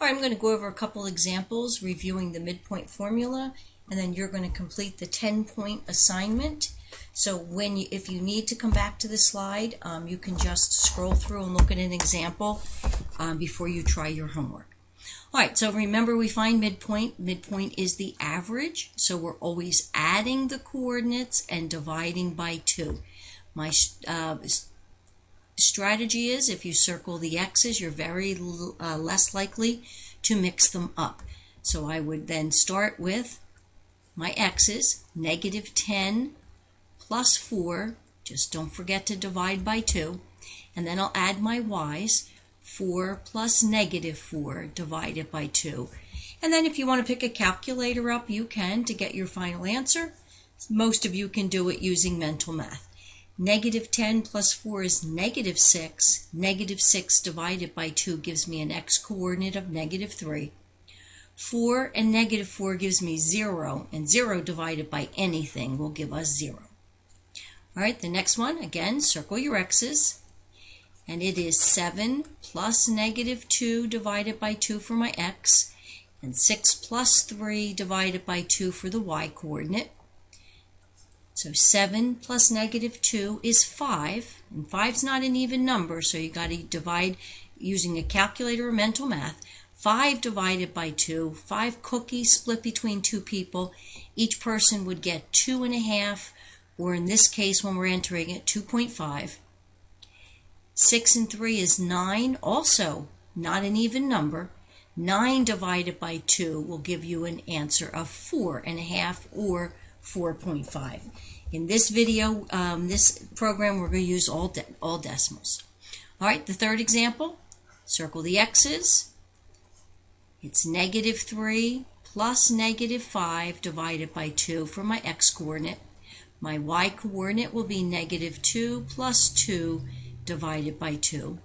All right, I'm going to go over a couple examples reviewing the midpoint formula, and then you're going to complete the 10-point assignment. So if you need to come back to the slide, you can just scroll through and look at an example before you try your homework. All right, so remember we find midpoint. Midpoint is the average, so we're always adding the coordinates and dividing by 2. My strategy is if you circle the x's, you're very less likely to mix them up. So I would then start with my x's, negative 10 plus 4, just don't forget to divide by 2, and then I'll add my y's, 4 plus negative 4 divided by 2. And then if you want to pick a calculator up, you can to get your final answer. Most of you can do it using mental math. Negative 10 plus 4 is negative 6. Negative 6 divided by 2 gives me an x-coordinate of negative 3. 4 and negative 4 gives me 0, and 0 divided by anything will give us 0. All right, the next one, again, circle your x's, and it is 7 plus negative 2 divided by 2 for my x, and 6 plus 3 divided by 2 for the y-coordinate. So 7 plus negative 2 is 5, and 5 is not an even number, so you got to divide using a calculator or mental math. 5 divided by 2, 5 cookies split between 2 people. Each person would get 2.5, or in this case when we're entering it, 2.5. 6 and 3 is 9, also not an even number. 9 divided by 2 will give you an answer of 4.5 or 4.5. In this video, this program, we're going to use all decimals. All right, the third example, circle the x's. It's negative 3 plus negative 5 divided by 2 for my x-coordinate. My y-coordinate will be negative 2 plus 2 divided by 2.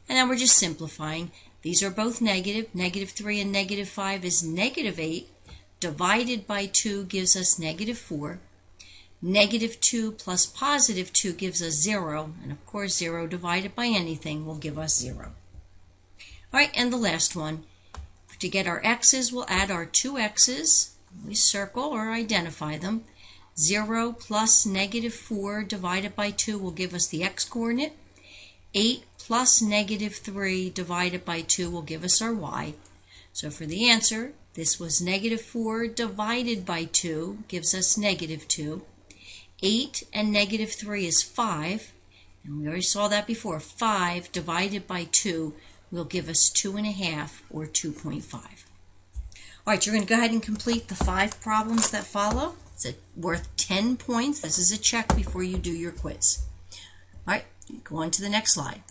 And now we're just simplifying. These are both negative. Negative 3 and negative 5 is negative 8. Divided by 2 gives us negative 4. Negative 2 plus positive 2 gives us 0. And of course 0 divided by anything will give us 0. All right, and the last one. To get our x's, we'll add our 2 x's. We circle or identify them. 0 plus negative 4 divided by 2 will give us the x-coordinate. 8 plus negative 3 divided by 2 will give us our y. So for the answer, this was negative 4 divided by 2 gives us negative 2. 8 and negative 3 is 5. And we already saw that before. 5 divided by 2 will give us 2.5 or 2.5. All right, you're going to go ahead and complete the 5 problems that follow. It's worth 10 points. This is a check before you do your quiz. All right, go on to the next slide.